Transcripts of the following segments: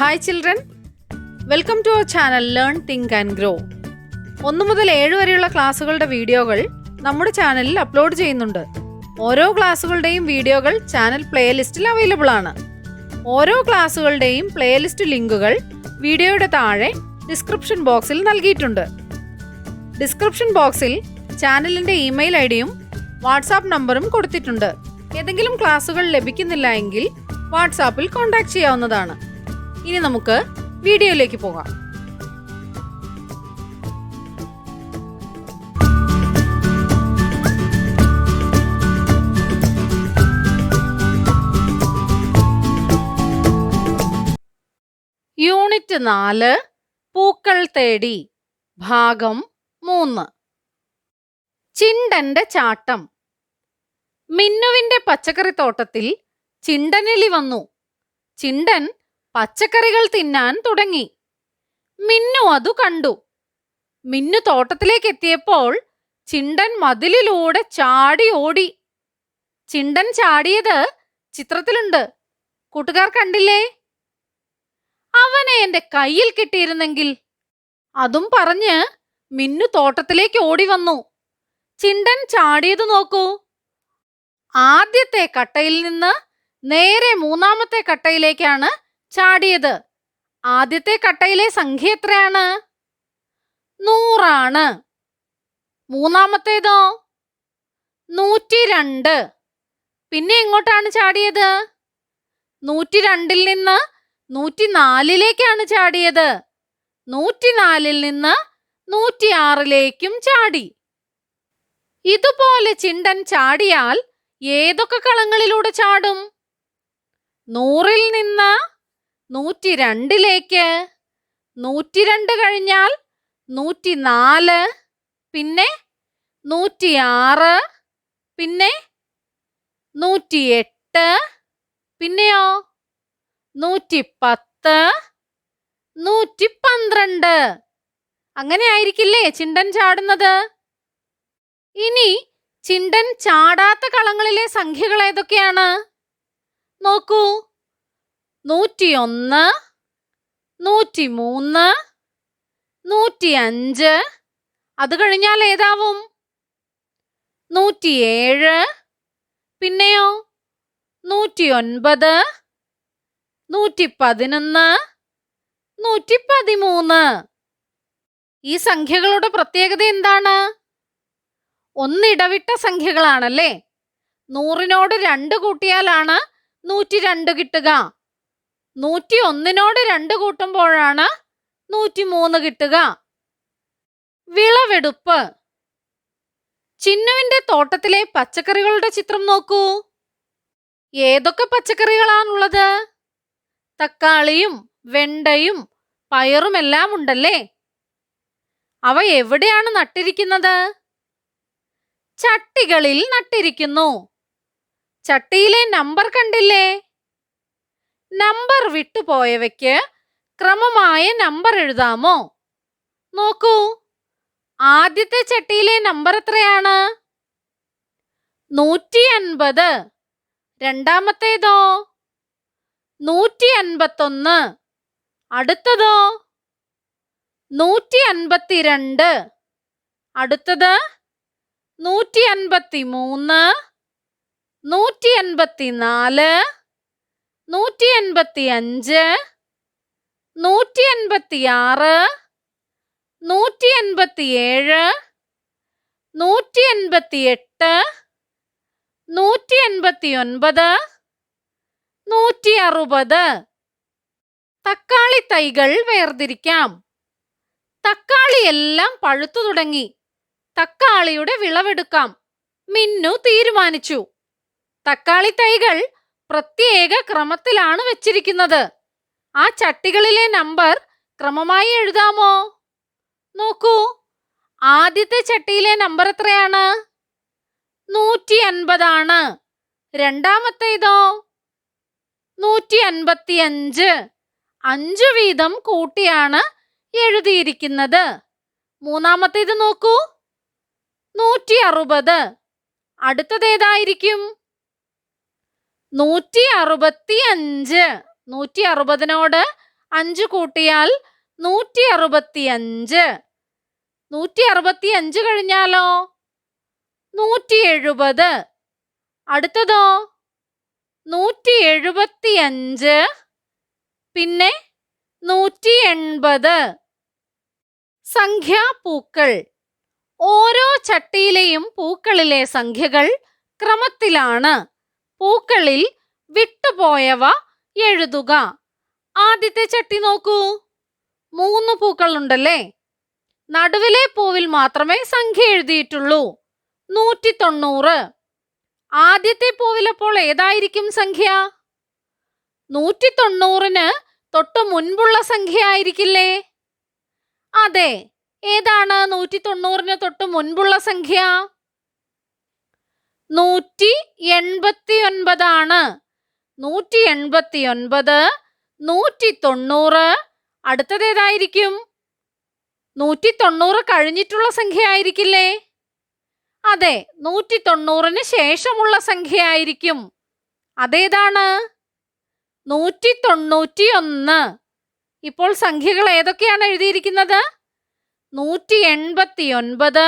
Hi children, welcome to our channel Learn, Think and Grow. 1 മുതൽ 7 വരെയുള്ള ക്ലാസ്സുകളുടെ വീഡിയോകൾ നമ്മുടെ ചാനലിൽ അപ്ലോഡ് ചെയ്യുന്നുണ്ട്. ഓരോ ക്ലാസ്സുകളുടെയും വീഡിയോകൾ ചാനൽ പ്ലേലിസ്റ്റിൽ അവൈലബിൾ ആണ്. ഓരോ ക്ലാസ്സുകളുടെയും പ്ലേലിസ്റ്റ് ലിങ്കുകൾ വീഡിയോയുടെ താഴെ ഡിസ്ക്രിപ്ഷൻ ബോക്സിൽ നൽകിയിട്ടുണ്ട്. ഡിസ്ക്രിപ്ഷൻ ബോക്സിൽ ചാനലിൻ്റെ ഇമെയിൽ ഐഡിയും വാട്സാപ്പ് നമ്പറും കൊടുത്തിട്ടുണ്ട്. ഏതെങ്കിലും ക്ലാസ്സുകൾ ലഭിക്കുന്നില്ല എങ്കിൽ വാട്സാപ്പിൽ കോൺടാക്ട് ചെയ്യാവുന്നതാണ്. ഇനി നമുക്ക് വീഡിയോയിലേക്ക് പോകാം. യൂണിറ്റ് 4 പൂക്കൾ തേടി ഭാഗം 3. ചിണ്ടന്റെ ചാട്ടം. മിന്നുവിന്റെ പച്ചക്കറിത്തോട്ടത്തിൽ ചിണ്ടനെലി വന്നു. ചിണ്ടൻ പച്ചക്കറികൾ തിന്നാൻ തുടങ്ങി. മിന്നു അതു കണ്ടു. മിന്നു തോട്ടത്തിലേക്ക് എത്തിയപ്പോൾ ചിണ്ടൻ മതിലിലൂടെ ചാടി ഓടി. ചിണ്ടൻ ചാടിയത് ചിത്രത്തിലുണ്ട്. കൂട്ടുകാർ കണ്ടില്ലേ? അവനെ എന്റെ കയ്യിൽ കിട്ടിയിരുന്നെങ്കിൽ. അതും പറഞ്ഞ് മിന്നു തോട്ടത്തിലേക്ക് ഓടി വന്നു. ചിണ്ടൻ ചാടിയത് നോക്കൂ. ആദ്യത്തെ കട്ടയിൽ നിന്ന് നേരെ മൂന്നാമത്തെ കട്ടയിലേക്കാണ് ചാടിയത്. ആദ്യത്തെ കട്ടയിലെ സംഖ്യ എത്രയാണ്? 100 ആണ്. മൂന്നാമത്തേതോ? 102. പിന്നെ എങ്ങോട്ടാണ് ചാടിയത്? 102ൽ നിന്ന് 104ലേക്കാണ് ചാടിയത്. 104ൽ നിന്ന് 106ലേക്കും ചാടി. ഇതുപോലെ ചിണ്ടൻ ചാടിയാൽ ഏതൊക്കെ കളങ്ങളിലൂടെ ചാടും? 100ൽ നിന്ന് 102ലേക്ക്, 102 കഴിഞ്ഞാൽ 104, പിന്നെ 106, പിന്നെ 108, പിന്നെയോ 110, 112. അങ്ങനെ ആയിരിക്കില്ലേ ചിണ്ടൻ ചാടുന്നത്? ഇനി ചിണ്ടൻ ചാടാത്ത കളങ്ങളിലെ സംഖ്യകൾ ഏതൊക്കെയാണ്? നോക്കൂ. 101, 103, 105. അത് കഴിഞ്ഞാൽ ഏതാവും? 107, പിന്നെയോ 109, 111, 113. ഈ സംഖ്യകളുടെ പ്രത്യേകത എന്താണ്? ഒന്നിടവിട്ട സംഖ്യകളാണല്ലേ. 100നോട് 2 കൂട്ടിയാലാണ് 102 കിട്ടുക. 101നോട് 2 കൂട്ടുമ്പോഴാണ് 103 കിട്ടുക. വിളവെടുപ്പ്. ചിന്നുവിന്റെ തോട്ടത്തിലെ പച്ചക്കറികളുടെ ചിത്രം നോക്കൂ. ഏതൊക്കെ പച്ചക്കറികളാണുള്ളത്? തക്കാളിയും വെണ്ടയും പയറുമെല്ലാം ഉണ്ടല്ലേ. അവ എവിടെയാണ് നട്ടിരിക്കുന്നത്? ചട്ടികളിൽ നട്ടിരിക്കുന്നു. ചട്ടിയിലെ നമ്പർ കണ്ടില്ലേ? നമ്പർ വിട്ടുപോയവയ്ക്ക് ക്രമമായ നമ്പർ എഴുതാമോ? നോക്കൂ. ആദ്യത്തെ ചട്ടിയിലെ നമ്പർ എത്രയാണ്? 150. രണ്ടാമത്തേതോ? 151. അടുത്തതോ? 152. അടുത്തത് 153, 184, 185, 186, 187, 188, 189, 160. തക്കാളി തൈകൾ വേർതിരിക്കാം. തക്കാളിയെല്ലാം പഴുത്തു തുടങ്ങി. തക്കാളിയുടെ വിളവെടുക്കാം. മിന്നു തീരുമാനിച്ചു. തക്കാളി തൈകൾ പ്രത്യേക ക്രമത്തിലാണ് വെച്ചിരിക്കുന്നത്. ആ ചട്ടികളിലെ നമ്പർ ക്രമമായി എഴുതാമോ? നോക്കൂ. ആദ്യത്തെ ചട്ടിയിലെ നമ്പർ എത്രയാണ്? 150 ആണ്. രണ്ടാമത്തേതോ? 155. 5 വീതം കൂട്ടിയാണ് എഴുതിയിരിക്കുന്നത്. മൂന്നാമത്തേത് നോക്കൂ. 160. അടുത്തതേതായിരിക്കും? 165. 160നോട് 5 കൂട്ടിയാൽ 165. 165 കഴിഞ്ഞാലോ 170. അടുത്തതോ 175, പിന്നെ 180. സംഖ്യാപൂക്കൾ. ഓരോ ചട്ടിയിലെയും പൂക്കളിലെ സംഖ്യകൾ ക്രമത്തിലാണ്. പൂക്കളിൽ വിട്ടുപോയവ എഴുതുക. ആദ്യത്തെ ചട്ടി നോക്കൂ, 3 പൂക്കളുണ്ടല്ലേ. നടുവിലെ പൂവിൽ മാത്രമേ സംഖ്യ എഴുതിയിട്ടുള്ളൂ, 190. ആദ്യത്തെ പൂവിലപ്പോൾ ഏതായിരിക്കും സംഖ്യ? 190-ന് തൊട്ടു മുൻപുള്ള സംഖ്യ ആയിരിക്കില്ലേ? അതെ, ഏതാണ് 190-ന് തൊട്ടു മുൻപുള്ള സംഖ്യ? 189 ആണ്. 189, 190. അടുത്തത് ഏതായിരിക്കും? 190 കഴിഞ്ഞിട്ടുള്ള സംഖ്യ ആയിരിക്കില്ലേ? അതെ, 190-ന് ശേഷമുള്ള സംഖ്യ ആയിരിക്കും. അതേതാണ്? 191. ഇപ്പോൾ സംഖ്യകൾ ഏതൊക്കെയാണ് എഴുതിയിരിക്കുന്നത്? 189,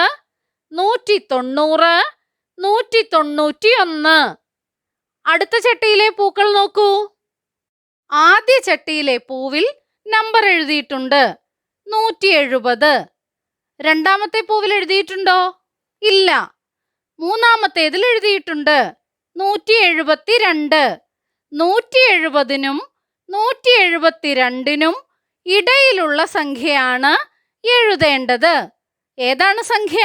190, 191. അടുത്ത ചട്ടിയിലെ പൂക്കൾ നോക്കൂ. ആദ്യ ചട്ടിയിലെ പൂവിൽ നമ്പർ എഴുതിയിട്ടുണ്ട്, 170. രണ്ടാമത്തെ പൂവിൽ എഴുതിയിട്ടുണ്ടോ? ഇല്ല. മൂന്നാമത്തേതിൽ എഴുതിയിട്ടുണ്ട്, 172. 170-നും 172-നും ഇടയിലുള്ള സംഖ്യയാണ് എഴുതേണ്ടത്. ഏതാണ് സംഖ്യ?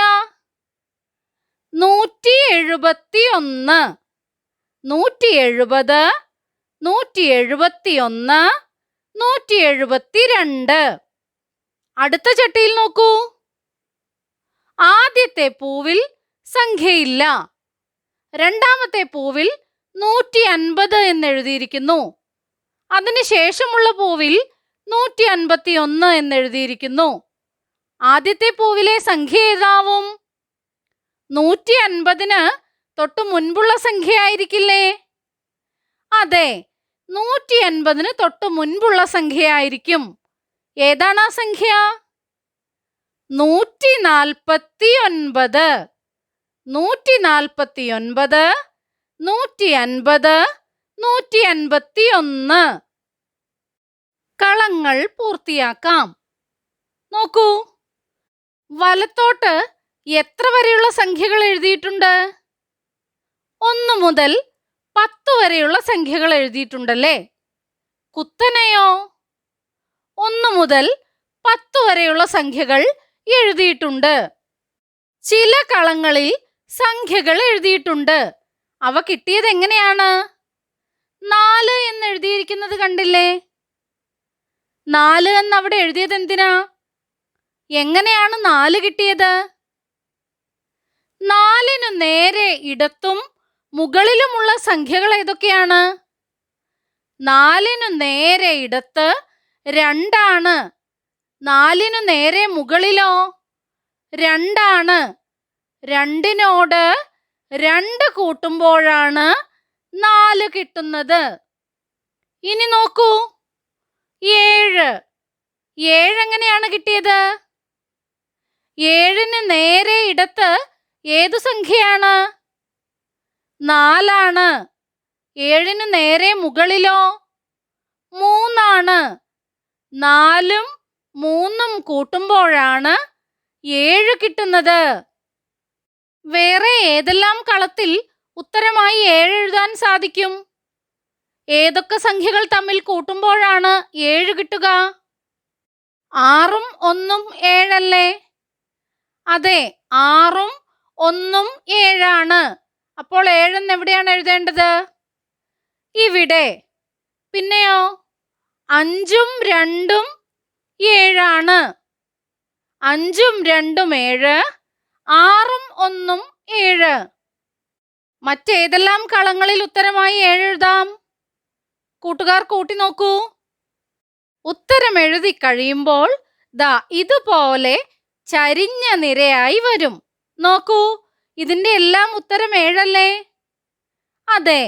171. 170, 171, 172. അടുത്ത ചട്ടിയിൽ നോക്കൂ. ആദ്യത്തെ പൂവിൽ സംഖ്യയില്ല. രണ്ടാമത്തെ പൂവിൽ 150 എന്നെഴുതിയിരിക്കുന്നു. അതിനുശേഷമുള്ള പൂവിൽ 151 എന്നെഴുതിയിരിക്കുന്നു. ആദ്യത്തെ പൂവിലെ സംഖ്യ ഏതാവും? 150-ന് തൊട്ടു മുൻപുള്ള സംഖ്യ ആയിരിക്കില്ലേ? അതെ, 150-ന് തൊട്ടു മുൻപുള്ള സംഖ്യ ആയിരിക്കും. ഏതാണ് ആ സംഖ്യ? 149. 149, 150, 151. കളങ്ങൾ പൂർത്തിയാക്കാം. നോക്കൂ, വലത്തോട്ട് എത്ര വരെയുള്ള സംഖ്യകൾ എഴുതിയിട്ടുണ്ട്? 1 മുതൽ 10 വരെയുള്ള സംഖ്യകൾ എഴുതിയിട്ടുണ്ടല്ലേ. കുത്തനെയോ 1 മുതൽ 10 വരെയുള്ള സംഖ്യകൾ എഴുതിയിട്ടുണ്ട്. ചില കളങ്ങളിൽ സംഖ്യകൾ എഴുതിയിട്ടുണ്ട്. അവ കിട്ടിയത് എങ്ങനെയാണ്? 4 എന്ന് എഴുതിയിരിക്കുന്നത് കണ്ടില്ലേ? 4 എന്ന് അവിടെ എഴുതിയത് എന്തിനാ? എങ്ങനെയാണ് 4 കിട്ടിയത്? 4-നു നേരെ ഇടത്തും മുകളിലുമുള്ള സംഖ്യകൾ ഏതൊക്കെയാണ്? 4-നു നേരെ ഇടത്ത് 2 ആണ്. 4-നു നേരെ മുകളിലോ 2 ആണ്. 2-നോട് 2 കൂട്ടുമ്പോഴാണ് 4 കിട്ടുന്നത്. ഇനി നോക്കൂ, 7. 7 എങ്ങനെയാണ് കിട്ടിയത്? 7-ന് നേരെ ഇടത്ത് ഏതു സംഖ്യയാണ്? 4 ആണ്. 7-ന് നേരെ മുകളിലോ 3 ആണ്. 4-ഉം 3-ഉം കൂട്ടുമ്പോഴാണ് 7 കിട്ടുന്നത്. വേറെ ഏതെല്ലാം കളത്തിൽ ഉത്തരമായി 7 എഴുതാൻ സാധിക്കും? ഏതൊക്കെ സംഖ്യകൾ തമ്മിൽ കൂട്ടുമ്പോഴാണ് 7 കിട്ടുക? 6-ഉം 1-ഉം 7 അല്ലേ? അതെ, 6-ഉം 1-ഉം 7 ആണ്. അപ്പോൾ 7 എന്ന് എവിടെയാണ് എഴുതേണ്ടത്? ഇവിടെ. പിന്നെയോ 5-ഉം 2-ഉം 7 ആണ്. 5-ഉം 2-ഉം 7, 6-ഉം 1-ഉം 7. മറ്റേതെല്ലാം കളങ്ങളിൽ ഉത്തരമായി 7 എഴുതാം? കൂട്ടുകാർ കൂട്ടി നോക്കൂ. ഉത്തരം എഴുതി കഴിയുമ്പോൾ ദാ ഇതുപോലെ ചരിഞ്ഞ നിരയായി വരും. നോക്കൂ, ഇതിന്റെ എല്ലാം ഉത്തരം 7 അല്ലേ? അതെ.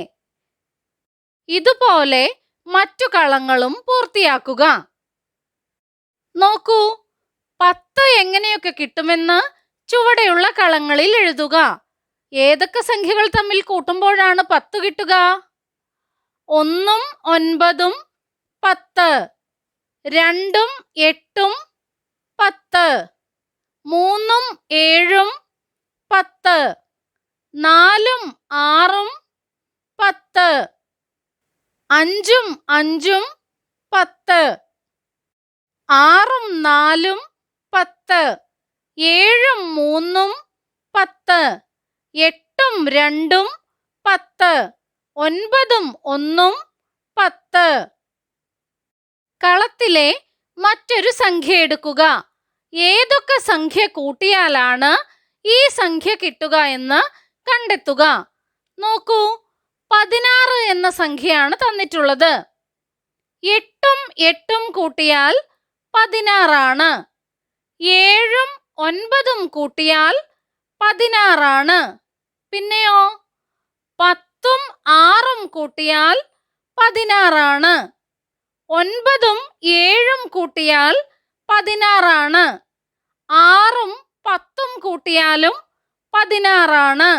ഇതുപോലെ മറ്റു കളങ്ങളും പൂർത്തിയാക്കുക. നോക്കൂ, 10 എങ്ങനെയൊക്കെ കിട്ടുമെന്ന് ചുവടെയുള്ള കളങ്ങളിൽ എഴുതുക. ഏതൊക്കെ സംഖ്യകൾ തമ്മിൽ കൂട്ടുമ്പോഴാണ് 10 കിട്ടുക? 1ഉം 9ഉം 10, 2ഉം 8ഉം 10, 3ഉം 7ഉം 10, 4ഉം 6ഉം 10, 5ഉം 5ഉം 10, 6ഉം 4ഉം 10, 7ഉം 3ഉം 10, 8ഉം 2ഉം 10, 9ഉം 1ഉം 10. കളത്തിലെ മറ്റൊരു സംഖ്യ എടുക്കുക. ഏതൊക്കെ സംഖ്യ കൂട്ടിയാലാണ് ഈ സംഖ്യ കിട്ടുക എന്ന് കണ്ടെത്തുക. നോക്കൂ, 16 എന്ന സംഖ്യയാണ് തന്നിട്ടുള്ളത്. 8ഉം 8ഉം കൂട്ടിയാൽ 16 ആണ്. 7ഉം 9ഉം കൂട്ടിയാൽ 16 ആണ്. പിന്നെയോ 10ഉം 6ഉം കൂട്ടിയാൽ 16 ആണ്. 9ഉം 7ഉം കൂട്ടിയാൽ 16 ആണ്. 6ഉം 10ഉം കൂട്ടിയാലും 16 ആണ്.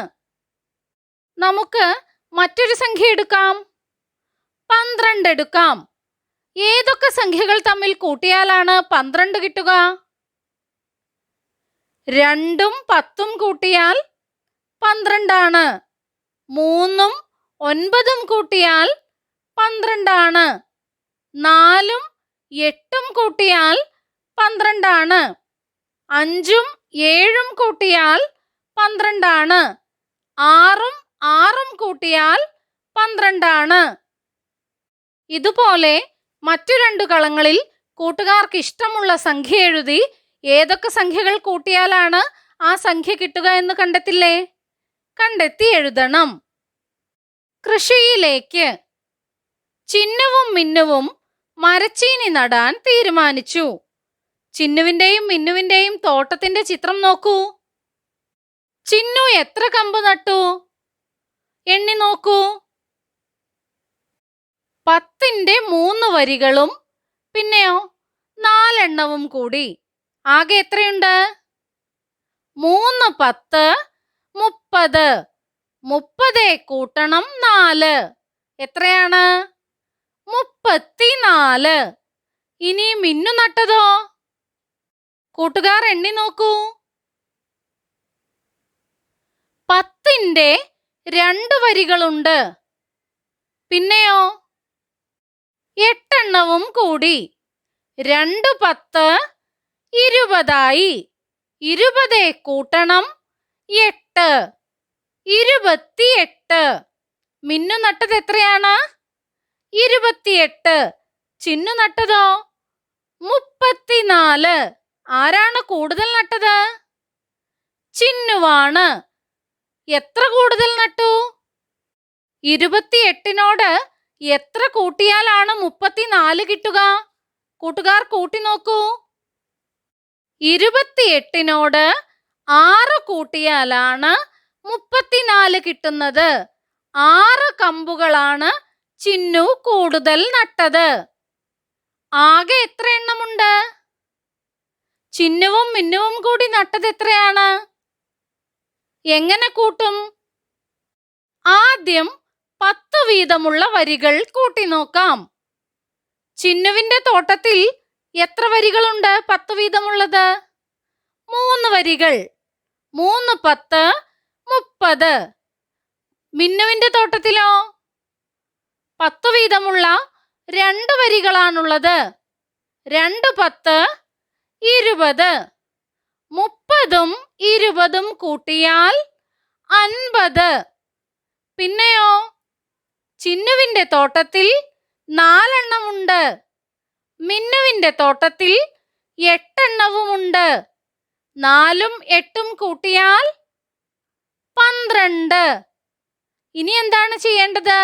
നമുക്ക് മറ്റൊരു സംഖ്യ എടുക്കാം. 12 എടുക്കാം. ഏതൊക്കെ സംഖ്യകൾ തമ്മിൽ കൂട്ടിയാലാണ് 12 കിട്ടുക? 2ഉം 10ഉം കൂട്ടിയാൽ 12 ആണ്. 3ഉം 9ഉം കൂട്ടിയാൽ 12 ആണ്. 4ഉം 8ഉം കൂട്ടിയാൽ 12 ആണ്. 5ഉം 7ഉം കൂട്ടിയാൽ 12 ആണ്. 6ഉം 6ഉം കൂട്ടിയാൽ 12 ആണ്. ഇതുപോലെ മറ്റു 2 കളങ്ങളിൽ കൂട്ടുകാർക്ക് ഇഷ്ടമുള്ള സംഖ്യ എഴുതി ഏതൊക്കെ സംഖ്യകൾ കൂട്ടിയാലാണ് ആ സംഖ്യ കിട്ടുക എന്ന് കണ്ടെത്തില്ലേ? കണ്ടെത്തി എഴുതണം. കൃഷിയിലേക്ക്. ചിന്നുവും മിന്നുവും മരച്ചീനി നടാൻ തീരുമാനിച്ചു. ചിന്നുവിന്റെയും മിന്നുവിന്റെയും തോട്ടത്തിന്റെ ചിത്രം നോക്കൂ. ചിന്നു എത്ര കമ്പ് നട്ടു? എണ്ണി നോക്കൂ. 10ന്റെ 3 വരികളും പിന്നെയോ 4 എണ്ണവും കൂടി ആകെ എത്രയുണ്ട്? 3 10 30. 30 കൂട്ടണം 4 എത്രയാണ്? 34. ഇനി മിന്നു നട്ടതോ? കൂട്ടുകാർ എണ്ണി നോക്കൂ. 10ന്റെ 2 വരികളുണ്ട്. പിന്നെയോ 8 എണ്ണവും കൂടി. 2 10 20 ആയി. 20 കൂട്ടണം 8 28. മിന്നു നട്ടത് എത്രയാണ്? 28. ചിന്നു നട്ടതോ? 34. ആരാണ് കൂടുതൽ നട്ടത്? ചിന്നുവാണ്. എത്ര കൂടുതൽ നട്ടു? 28നോട് എത്ര കൂട്ടിയാലാണ് 34 കിട്ടുക? കൂട്ടുകാർ കൂട്ടി നോക്കൂ. 28നോട് 6 കൂട്ടിയാലാണ് 34 കിട്ടുന്നത്. 6 കമ്പുകളാണ് ചിന്നു കൂടുതൽ നട്ടത്. ആകെ എത്ര എണ്ണമുണ്ട്? ചിന്നുവും മിന്നുവും കൂടി നട്ടത് എത്രയാണ്? എങ്ങനെ കൂട്ടും? ആദ്യം 10 വീതമുള്ള വരികൾ കൂട്ടി നോക്കാം. ചിന്നുവിന്റെ തോട്ടത്തിൽ എത്ര വരികളുണ്ട് 10 വീതമുള്ളത്? 3 വരികൾ. 3 10 30. മിന്നുവിന്റെ തോട്ടത്തിലോ 10 വീതമുള്ള 2 വരികളാണുള്ളത്. 2 10 20. 30ഉം 20ഉം കൂട്ടിയാൽ 50. പിന്നെയോ ചിന്നുവിന്റെ തോട്ടത്തിൽ 4 എണ്ണമുണ്ട്. മിന്നുവിന്റെ തോട്ടത്തിൽ 8 എണ്ണവുമുണ്ട്. 4ഉം 8ഉം കൂട്ടിയാൽ 12. ഇനി എന്താണ് ചെയ്യേണ്ടത്?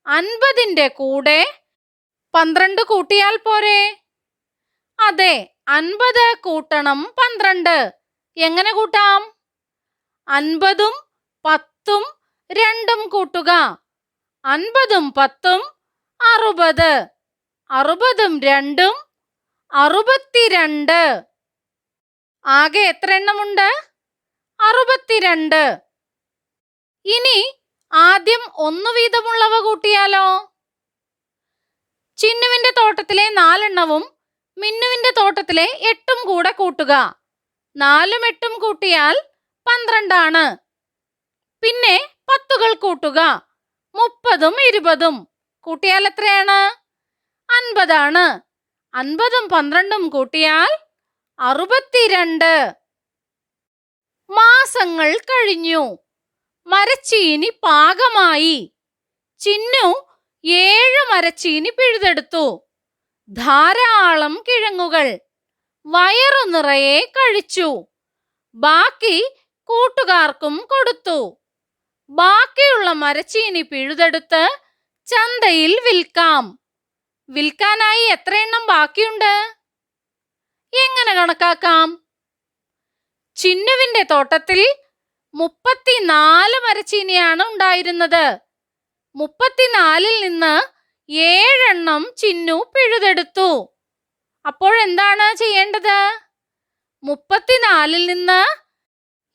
50ന്റെ കൂടെ 12 കൂട്ടിയാൽ പോരെ? അതെ, 50 കൂട്ടണം 12. എങ്ങനെ കൂട്ടാം? 50ഉം 10ഉം 2ഉം കൂട്ടുക. 50ഉം 10ഉം 60. 60ഉം 2ഉം 62. ആകെ എത്ര എണ്ണമുണ്ട്? 62. ഇനി ആദ്യം 1 വീതമുള്ളവ കൂട്ടിയാലോ? ചിന്നുവിന്റെ തോട്ടത്തിലെ 4 എണ്ണവും മിന്നുവിന്റെ തോട്ടത്തിലെ 8ഉം കൂടെ കൂട്ടുക. 4ഉം 8ഉം കൂട്ടിയാൽ 12 ആണ്. പിന്നെ 10കൾ കൂട്ടുക. 30ഉം 20ഉം കൂട്ടിയാൽ എത്രയാണ്? 50 ആണ്. 50ഉം 12ഉം കൂട്ടിയാൽ 62. മാസങ്ങൾ കഴിഞ്ഞു. മരച്ചീനി പാകമായി. ചിന്നു 7 മരച്ചീനി പിഴുതെടുത്തു. ധാരാളം കിഴങ്ങുകൾ. വയറു നിറയെ കഴിച്ചു. ബാക്കി കൂട്ടുകാർക്കും കൊടുത്തു. ബാക്കിയുള്ള മരച്ചീനി പിഴുതെടുത്ത് ചന്തയിൽ വിൽക്കാം. വിൽക്കാനായി എത്ര എണ്ണം ബാക്കിയുണ്ട്? എങ്ങനെ കണക്കാക്കാം? ചിന്നുവിന്റെ തോട്ടത്തിൽ 34 മരച്ചീനിയാണ് ഉണ്ടായിരുന്നത്. 34ൽ നിന്ന് 7 എണ്ണം ചിന്നു പിഴുതെടുത്തു. അപ്പോഴെന്താണ് ചെയ്യേണ്ടത്? 34ൽ നിന്ന്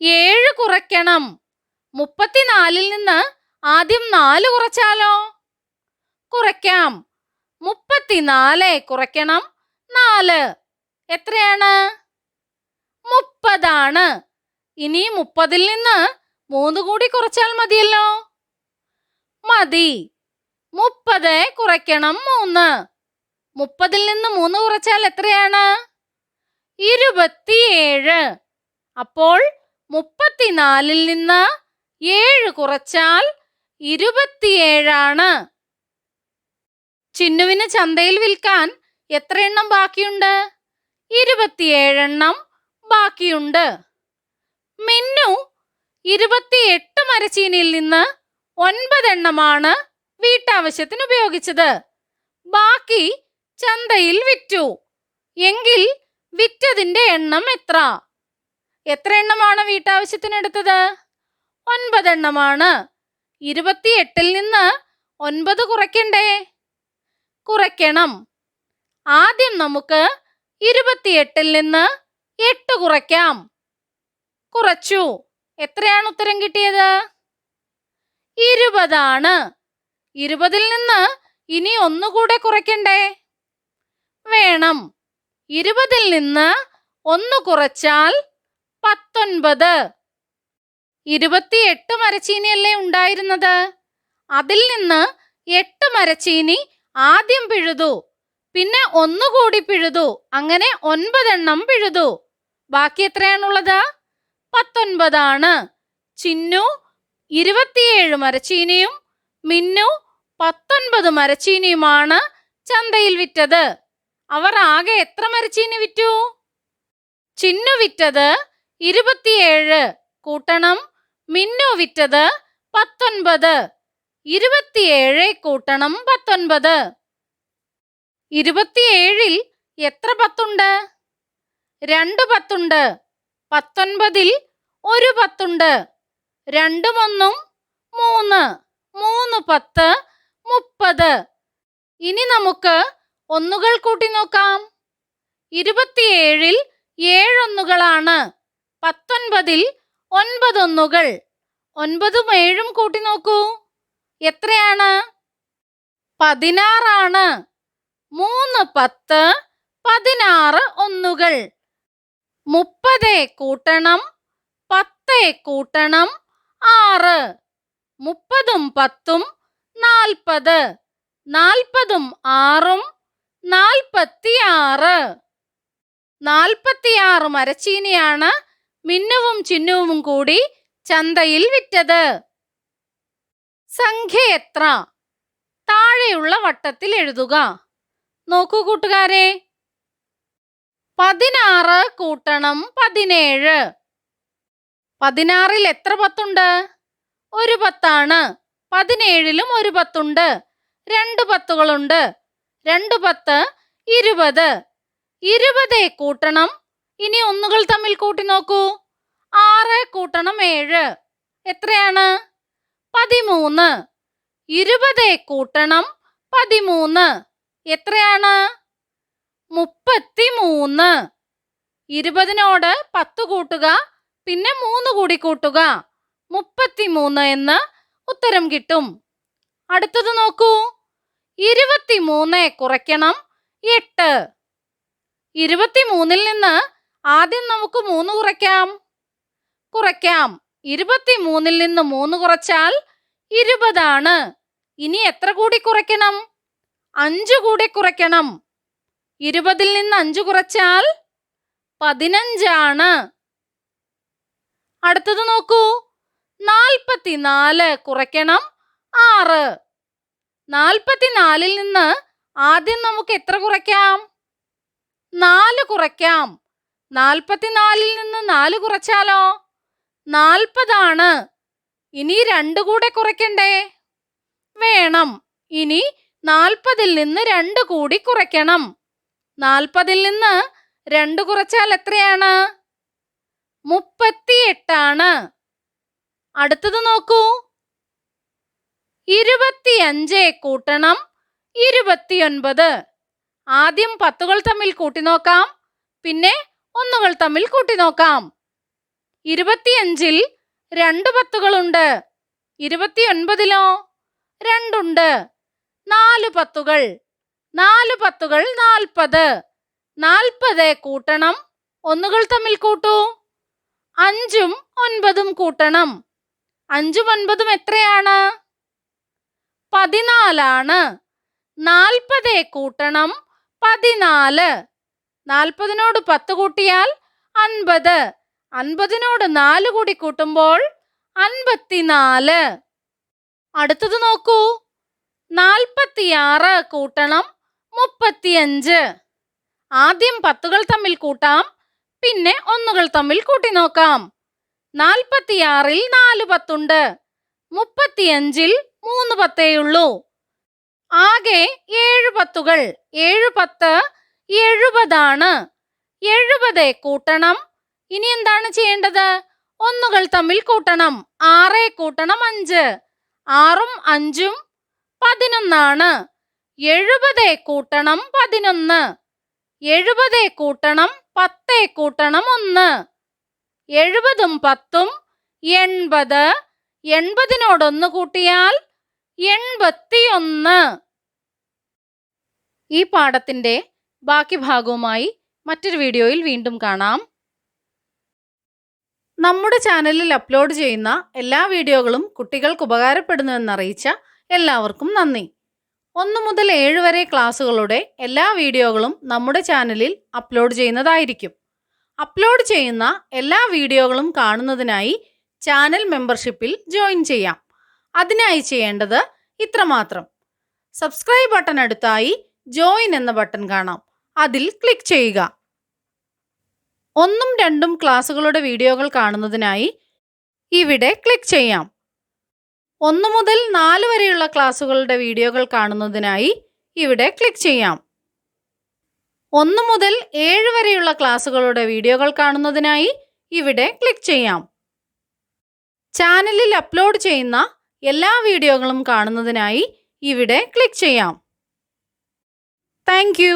7 കുറയ്ക്കണം. 34ൽ നിന്ന് ആദ്യം 4 കുറച്ചാലോ? കുറയ്ക്കാം. 34 കുറയ്ക്കണം 4 എത്രയാണ്? 30 ആണ്. ഇനി 30ൽ നിന്ന് 3 കൂടി കുറച്ചാൽ മതിയല്ലോ. മതി. 30 കുറയ്ക്കണം 3. 30ൽ നിന്ന് 3 കുറച്ചാൽ എത്രയാണ്? 27. അപ്പോൾ 34ൽ നിന്ന് 7 കുറച്ചാൽ 27 ആണ്. ചിന്നുവിന് ചന്തയിൽ വിൽക്കാൻ എത്ര എണ്ണം ബാക്കിയുണ്ട്? 27 എണ്ണം ബാക്കിയുണ്ട്. മിന്നു 28 മരച്ചീനിയിൽ നിന്ന് 9 എണ്ണമാണ് വീട്ടാവശ്യത്തിന് ഉപയോഗിച്ചത്. ബാക്കി ചന്തയിൽ വിറ്റു. എങ്കിൽ വിറ്റതിന്റെ എണ്ണം എത്ര? എത്ര എണ്ണമാണ് വീട്ടാവശ്യത്തിന് എടുത്തത്? 9 എണ്ണമാണ്. 28ൽ നിന്ന് 9 കുറയ്ക്കണ്ടേ? കുറയ്ക്കണം. ആദ്യം നമുക്ക് 28ൽ നിന്ന് 8 കുറയ്ക്കാം. കുറച്ചു. എത്രയാണ് ഉത്തരം കിട്ടിയത്? 20 ആണ്. 20ൽ നിന്ന് ഇനി ഒന്നുകൂടെ കുറയ്ക്കണ്ടേ? വേണം. 20ൽ നിന്ന് 1 കുറച്ചാൽ 19. 28 മരച്ചീനിയല്ലേ ഉണ്ടായിരുന്നത്? അതിൽ നിന്ന് 8 മരച്ചീനി ആദ്യം പിഴുതു. പിന്നെ 1 കൂടി പിഴുതു. അങ്ങനെ 9 എണ്ണം പിഴുതു. ബാക്കി എത്രയാണുള്ളത്? 19 ആണ്. ചിന്നു 27 മരച്ചീനിയും മിന്നു 19 മരച്ചീനിയുമാണ് ചന്തയിൽ വിറ്റത്. അവർ ആകെ എത്ര മരച്ചീനി വിറ്റു? ചിന്നു വിറ്റത് 27 കൂട്ടണം മിന്നു വിറ്റത് 19. 27 കൂട്ടണം 19. 27ൽ എത്ര 10 ഉണ്ട്? 2 10 ഉണ്ട്. 19ൽ 1 10 ഉണ്ട്. 2ഉം 1ഉം 3. 3 10 30. ഇനി നമുക്ക് ഒന്നുകൾ കൂട്ടി നോക്കാം. 27ൽ 7 ഒന്നുകളാണ്. 19ൽ 9 ഒന്നുകൾ. 9ഉം 7ഉം കൂട്ടി നോക്കൂ. എത്രയാണ്? 16 ആണ്. 3 10 16 ഒന്നുകൾ. 30 കൂട്ടണം 10 കൂട്ടണം 6. 30ഉം 10ഉം 40. 40ഉം 6ഉം 46. 46 മരച്ചീനിയാണ് മിന്നുവും ചിന്നുവും കൂടി ചന്തയിൽ വിറ്റത്. സംഖ്യ എത്ര? താഴെയുള്ള വട്ടത്തിൽ എഴുതുക. നോക്കൂ കൂട്ടുകാരെ. 16 കൂട്ടണം 17. 16ൽ എത്ര 10 ഉണ്ട്? 1 10 ആണ്. 17ലും 1 10 ഉണ്ട്. 2 10കളുണ്ട്. 2 10 20. 20 കൂട്ടണം. ഇനി ഒന്നുകൾ തമ്മിൽ കൂട്ടി നോക്കൂ. 6 കൂട്ടണം 7 എത്രയാണ്? 13. 20 കൂട്ടണം 13 എത്രയാണ്? 33. 20നോട് 10 കൂട്ടുക, പിന്നെ 3 കൂടി കൂട്ടുക, 33 എന്ന് ഉത്തരം കിട്ടും. അടുത്തത് നോക്കൂ. 23 കുറയ്ക്കണം 8. 23-ൽ നിന്ന് ആദ്യം നമുക്ക് 3 കുറയ്ക്കാം. 23-ൽ നിന്ന് 3 കുറച്ചാൽ 20 ആണ്. ഇനി എത്ര കൂടി കുറയ്ക്കണം? 5 കൂടി കുറയ്ക്കണം. 20-ൽ നിന്ന് 5 കുറച്ചാൽ 15 ആണ്. അടുത്തത് നോക്കൂ. 44 കുറയ്ക്കണം 6. 44-ൽ നിന്ന് ആദ്യം നമുക്ക് എത്ര കുറയ്ക്കാം? 4 കുറയ്ക്കാം. 44-ൽ നിന്ന് 4 കുറച്ചാലോ 40 ആണ്. ഇനി 2 കൂടെ കുറയ്ക്കണ്ടേ? വേണം. ഇനി 40-ൽ നിന്ന് 2 കൂടി കുറയ്ക്കണം. 40-ൽ നിന്ന് 2 കുറച്ചാൽ എത്രയാണ്? 38 ആണ്. അടുത്തത് നോക്കൂ. 25 കൂട്ടണം 29. ആദ്യം 10കൾ തമ്മിൽ കൂട്ടി നോക്കാം, പിന്നെ 1കൾ തമ്മിൽ കൂട്ടി നോക്കാം. 25-ൽ 2 10കളുണ്ട്. 29-ലോ 2 ഉണ്ട്. 4 10കൾ. 4 10കൾ 40. 40 കൂട്ടണം 1കൾ തമ്മിൽ കൂട്ടൂ. 5ഉം 9ഉം കൂട്ടണം. 5ഉം 9ഉം എത്രയാണ്? 14 ആണ്. 40 കൂട്ടണം 14. 40നോട് 10 കൂട്ടിയാൽ 50. 50നോട് 4 കൂടി കൂട്ടുമ്പോൾ 54. അടുത്തത് നോക്കൂ. 46 കൂട്ടണം 35. ആദ്യം 10കൾ തമ്മിൽ കൂട്ടാം, പിന്നെ 1കൾ തമ്മിൽ കൂട്ടി നോക്കാം. 46-ൽ 4 10ഉണ്ട്. 35-ൽ 3 10ഉള്ളൂ. ആകെ 7 10കൾ. 7 10 70 ആണ്. 70 കൂട്ടണം. ഇനി എന്താണ് ചെയ്യേണ്ടത്? 1കൾ തമ്മിൽ കൂട്ടണം. 6 കൂട്ടണം 5. 6ഉം 5ഉം 11 ആണ്. 70 കൂട്ടണം 11. 70 കൂട്ടണം 10 കൂട്ടണം 1. 70ഉം 10ഉം 80. 80നോട് 1 കൂട്ടിയാൽ 81. ഈ പാഠത്തിന്റെ ബാക്കി ഭാഗവുമായി മറ്റൊരു വീഡിയോയിൽ വീണ്ടും കാണാം. നമ്മുടെ ചാനലിൽ അപ്ലോഡ് ചെയ്യുന്ന എല്ലാ വീഡിയോകളും കുട്ടികൾക്ക് ഉപകാരപ്പെടുന്നുവെന്നറിയിച്ച എല്ലാവർക്കും നന്ദി. 1 മുതൽ 7 വരെ ക്ലാസ്സുകളുടെ എല്ലാ വീഡിയോകളും നമ്മുടെ ചാനലിൽ അപ്ലോഡ് ചെയ്യുന്നതായിരിക്കും. അപ്ലോഡ് ചെയ്യുന്ന എല്ലാ വീഡിയോകളും കാണുന്നതിനായി ചാനൽ മെമ്പർഷിപ്പിൽ ജോയിൻ ചെയ്യാം. അതിനായി ചെയ്യേണ്ടത് ഇത്രമാത്രം. സബ്സ്ക്രൈബ് ബട്ടൺ അടുത്തായി ജോയിൻ എന്ന ബട്ടൺ കാണാം. അതിൽ ക്ലിക്ക് ചെയ്യുക. 1ഉം 2ഉം ക്ലാസ്സുകളുടെ വീഡിയോകൾ കാണുന്നതിനായി ഇവിടെ ക്ലിക്ക് ചെയ്യാം. 1 മുതൽ 4 വരെയുള്ള ക്ലാസ്സുകളുടെ വീഡിയോകൾ കാണുന്നതിനായി ഇവിടെ ക്ലിക്ക് ചെയ്യാം. 1 മുതൽ 7 വരെയുള്ള ക്ലാസ്സുകളുടെ വീഡിയോകൾ കാണുന്നതിനായി ഇവിടെ ക്ലിക്ക് ചെയ്യാം. ചാനലിൽ അപ്ലോഡ് ചെയ്യുന്ന എല്ലാ വീഡിയോകളും കാണുന്നതിനായി ഇവിടെ ക്ലിക്ക് ചെയ്യാം. Thank you.